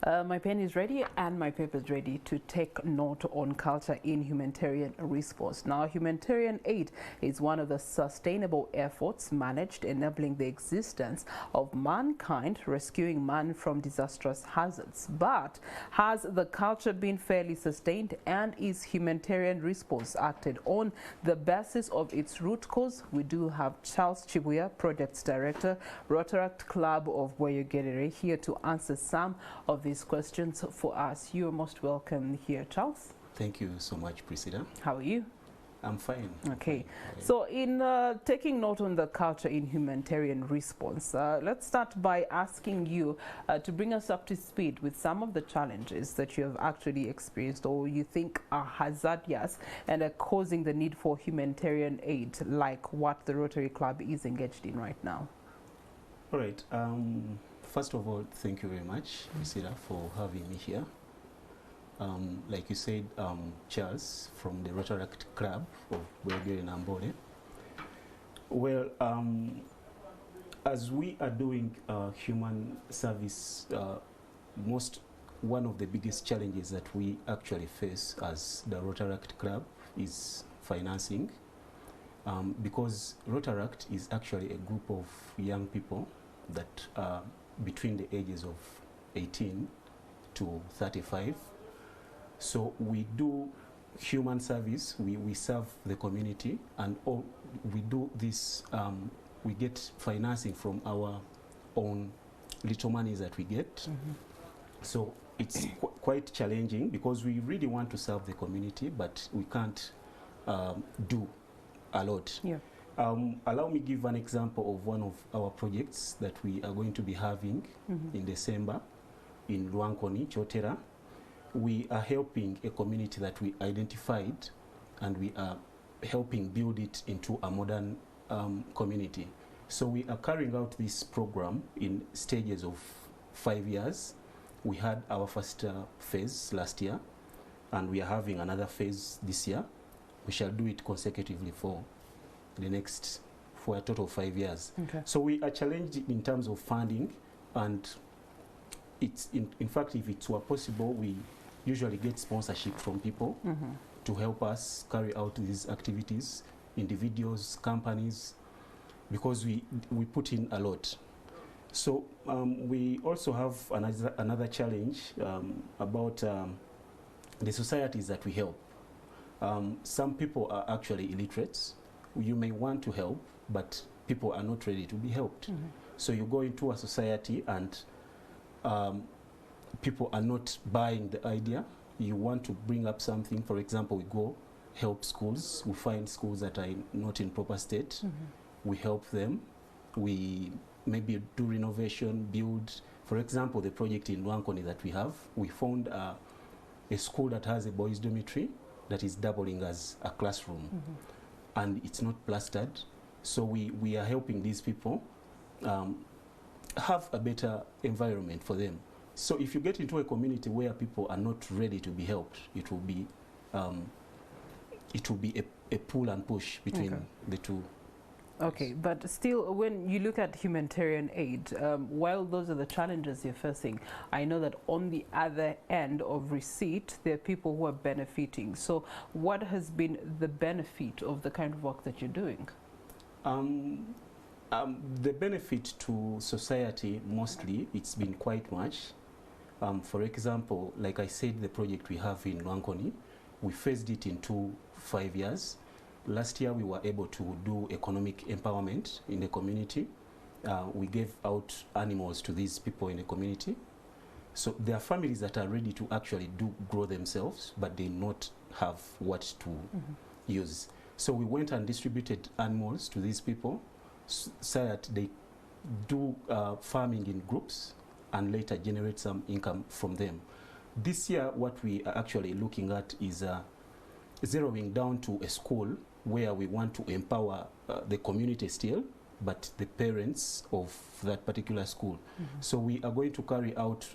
My pen is ready and my paper is ready to take note on culture in humanitarian response. Now, humanitarian aid is one of the sustainable efforts managed enabling the existence of mankind, rescuing man from disastrous hazards. But has the culture been fairly sustained, and is humanitarian response acted on the basis of its root cause? We do have Charles Chibuya, Projects Director, Rotaract Club of Bweyogere, here to answer some of these questions for us. You're most welcome here, Charles. Thank you so much, Priscilla. How are you? I'm fine. Okay. So in taking note on the culture in humanitarian response, let's start by asking you to bring us up to speed with some of the challenges that you have actually experienced or you think are hazardous and are causing the need for humanitarian aid, like what the Rotary Club is engaged in right now. All right. First of all, thank you very much, Priscilla, for having me here. Like you said, Charles from the Rotaract Club of Bweyogere and Ambole. Well, as we are doing human service, one of the biggest challenges that we actually face as the Rotaract Club is financing, because Rotaract is actually a group of young people that are between the ages of 18 to 35. So we do human service, we serve the community, and we do this, we get financing from our own little monies that we get. So it's quite challenging because we really want to serve the community, but we can't do a lot. Yeah. Allow me give an example of one of our projects that we are going to be having in December in Luankoni, Chotera. We are helping a community that we identified, and we are helping build it into a modern community. So we are carrying out this program in stages of 5 years. We had our first phase last year, and we are having another phase this year. We shall do it consecutively for a total of 5 years. Okay. So we are challenged in terms of funding, and it's in fact, if it were possible, we usually get sponsorship from people to help us carry out these activities, individuals, companies, because we put in a lot. So we also have another challenge about the societies that we help. Some people are actually illiterates. You may want to help, but people are not ready to be helped. So you go into a society and people are not buying the idea. You want to bring up something. For example, we go help schools. We find schools that are not in proper state. We help them. We maybe do renovation, build. For example, the project in Luankoni that we have, we found a school that has a boys' dormitory that is doubling as a classroom. And it's not plastered. So we are helping these people have a better environment for them. So if you get into a community where people are not ready to be helped, it will be a pull and push between the two. Okay, but still, when you look at humanitarian aid, while those are the challenges you're facing, I know that on the other end of receipt, there are people who are benefiting. So what has been the benefit of the kind of work that you're doing? The benefit to society, mostly, it's been quite much. For example, like I said, the project we have in Luankoni, we phased it into 5 years. Last year, we were able to do economic empowerment in the community. We gave out animals to these people in the community. So there are families that are ready to actually grow themselves, but they not have what to use. So we went and distributed animals to these people so that they do farming in groups and later generate some income from them. This year, what we are actually looking at is zeroing down to a school where we want to empower the community still, but the parents of that particular school. So we are going to carry out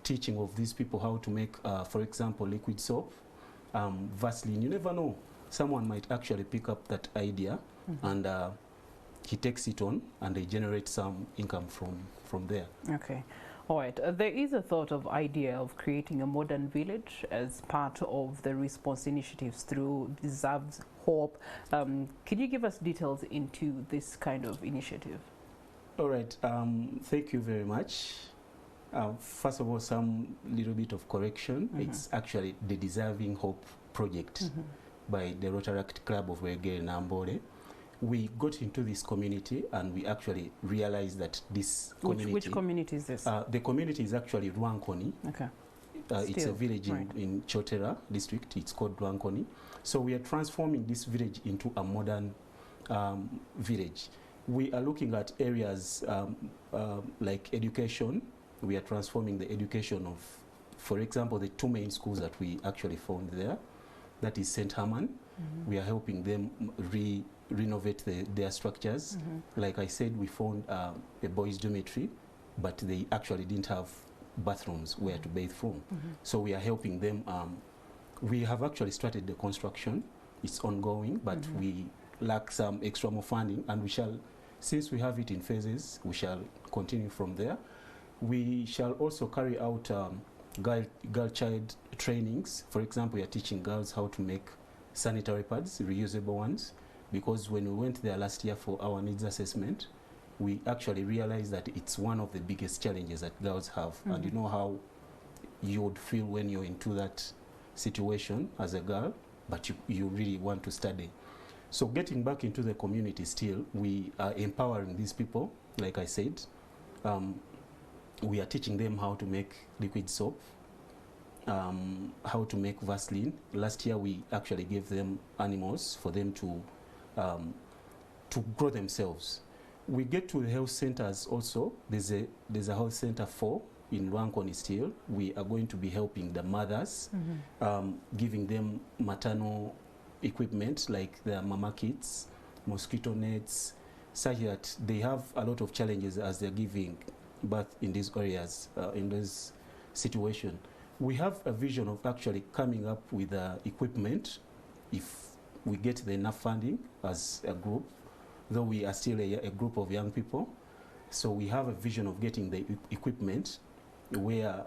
teaching of these people how to make, for example, liquid soap, Vaseline. You never know. Someone might actually pick up that idea and he takes it on and they generate some income from there. Okay. All right, there is a thought of idea of creating a modern village as part of the response initiatives through Deserves Hope. Can you give us details into this kind of initiative? All right, thank you very much. First of all, some little bit of correction. It's actually the Deserving Hope project by the Rotaract Club of Wegere Nambole. We got into this community and we actually realized that this community... Which community is this? The community is actually Rwankoni. Okay. It's a village in Chotera district. It's called Rwankoni. So we are transforming this village into a modern village. We are looking at areas like education. We are transforming the education of, for example, the two main schools that we actually found there. That is St. Herman. We are helping them renovate their structures. Like I said, we found a boys' dormitory, but they actually didn't have bathrooms where to bathe from. So we are helping them. We have actually started the construction. It's ongoing, but we lack some extra more funding, and we shall, since we have it in phases, we shall continue from there. We shall also carry out girl-child trainings. For example, we are teaching girls how to make sanitary pads, reusable ones, because when we went there last year for our needs assessment, we actually realized that it's one of the biggest challenges that girls have. And you know how you would feel when you're into that situation as a girl, but you really want to study. So getting back into the community still, we are empowering these people, like I said. We are teaching them how to make liquid soap, how to make Vaseline. Last year we actually gave them animals for them to grow themselves. We get to the health centers also. There's a health center 4 in Rwankoni still. We are going to be helping the mothers, giving them maternal equipment like the mama kits, mosquito nets, such that they have a lot of challenges as they're giving birth in these areas, in this situation. We have a vision of actually coming up with equipment if we get enough funding as a group, though we are still a group of young people. So we have a vision of getting the equipment where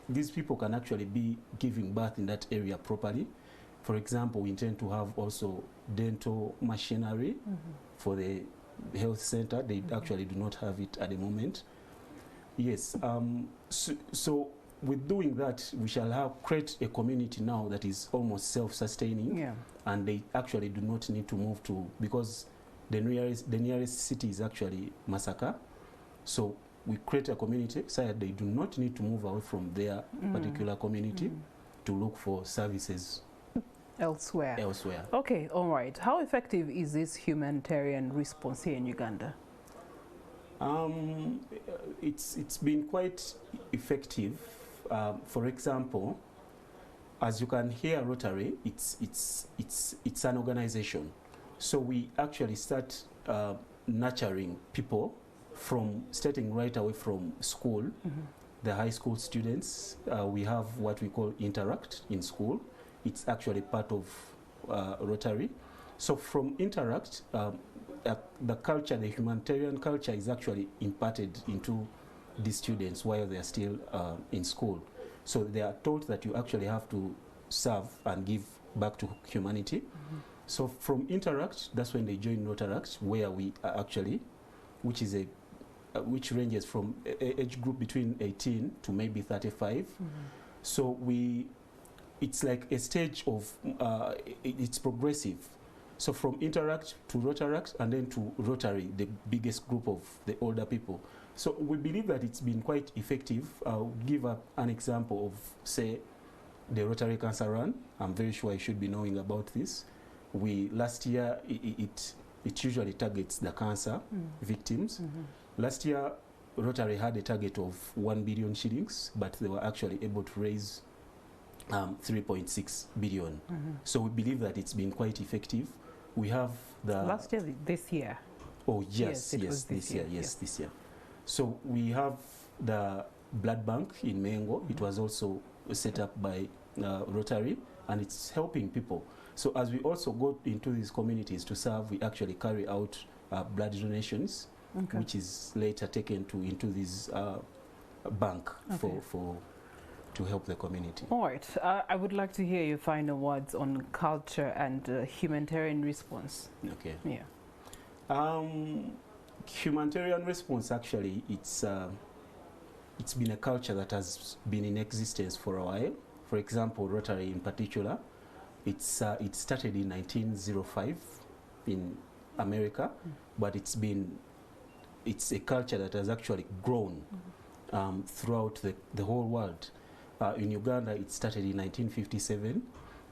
these people can actually be giving birth in that area properly. For example, we intend to have also dental machinery for the health center. They actually do not have it at the moment. Yes, so with doing that, we shall create a community now that is almost self-sustaining, and they actually do not need to move to, because the nearest city is actually Masaka. So we create a community so that they do not need to move away from their particular community to look for services elsewhere. Okay, all right. How effective is this humanitarian response here in Uganda? It's been quite effective. For example, as you can hear, Rotary, it's an organization. So we actually start nurturing people from starting right away from school. The high school students, we have what we call Interact in school. It's actually part of Rotary. So from Interact, the culture, the humanitarian culture is actually imparted into the students while they are still in school. So they are taught that you actually have to serve and give back to humanity. So from Interact, that's when they join Rotaract, where we are actually, which ranges from age group between 18 to maybe 35. So it's like a stage of, it's progressive. So from Interact to Rotaract and then to Rotary, the biggest group of the older people. So we believe that it's been quite effective. I'll give an example of, say, the Rotary Cancer Run. I'm very sure I should be knowing about this. Last year, it usually targets the cancer victims. Last year, Rotary had a target of 1 billion shillings, but they were actually able to raise 3.6 billion. So we believe that it's been quite effective. We have the... Last year, this year? Oh, yes, this year. This year. So we have the blood bank in Mengo. It was also set up by Rotary, and it's helping people. So as we also go into these communities to serve, we actually carry out blood donations, which is later taken into these bank Okay. to help the community. All right. I would like to hear your final words on culture and humanitarian response. Okay. Yeah. Humanitarian response, actually, it's been a culture that has been in existence for a while. For example, Rotary in particular, it started in 1905 in America, but it's a culture that has actually grown throughout the whole world. In Uganda, it started in 1957,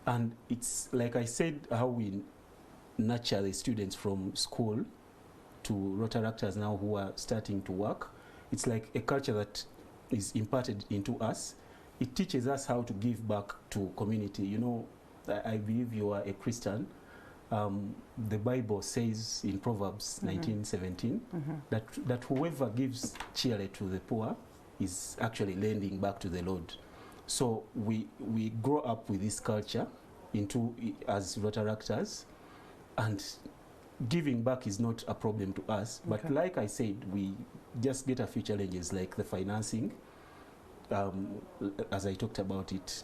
and it's like I said, how we nurture the students from school to Rotaractors now who are starting to work. It's like a culture that is imparted into us. It teaches us how to give back to community. You know, I believe you are a Christian. The Bible says in Proverbs 19:17 that whoever gives cheerily to the poor is actually lending back to the Lord. So we grow up with this culture as Rotaractors, and giving back is not a problem to us. But like I said, we just get a few challenges like the financing, as I talked about it.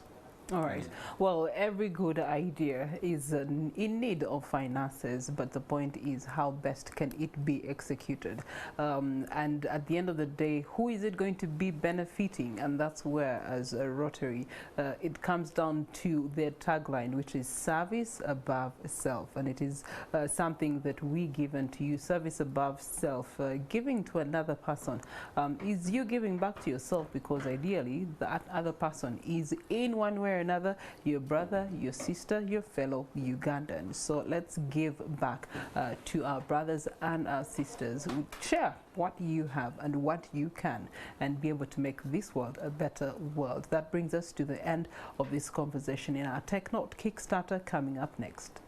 All right. Well, every good idea is in need of finances, but the point is how best can it be executed? And at the end of the day, who is it going to be benefiting? And that's where, as a Rotary, it comes down to their tagline, which is service above self. And it is something that we give unto you, service above self. Giving to another person is you giving back to yourself, because ideally that other person is in one way or another your brother, your sister, your fellow Ugandan. So let's give back to our brothers and our sisters. Share what you have and what you can, and be able to make this world a better world. That brings us to the end of this conversation in our Tech Note Kickstarter, coming up next.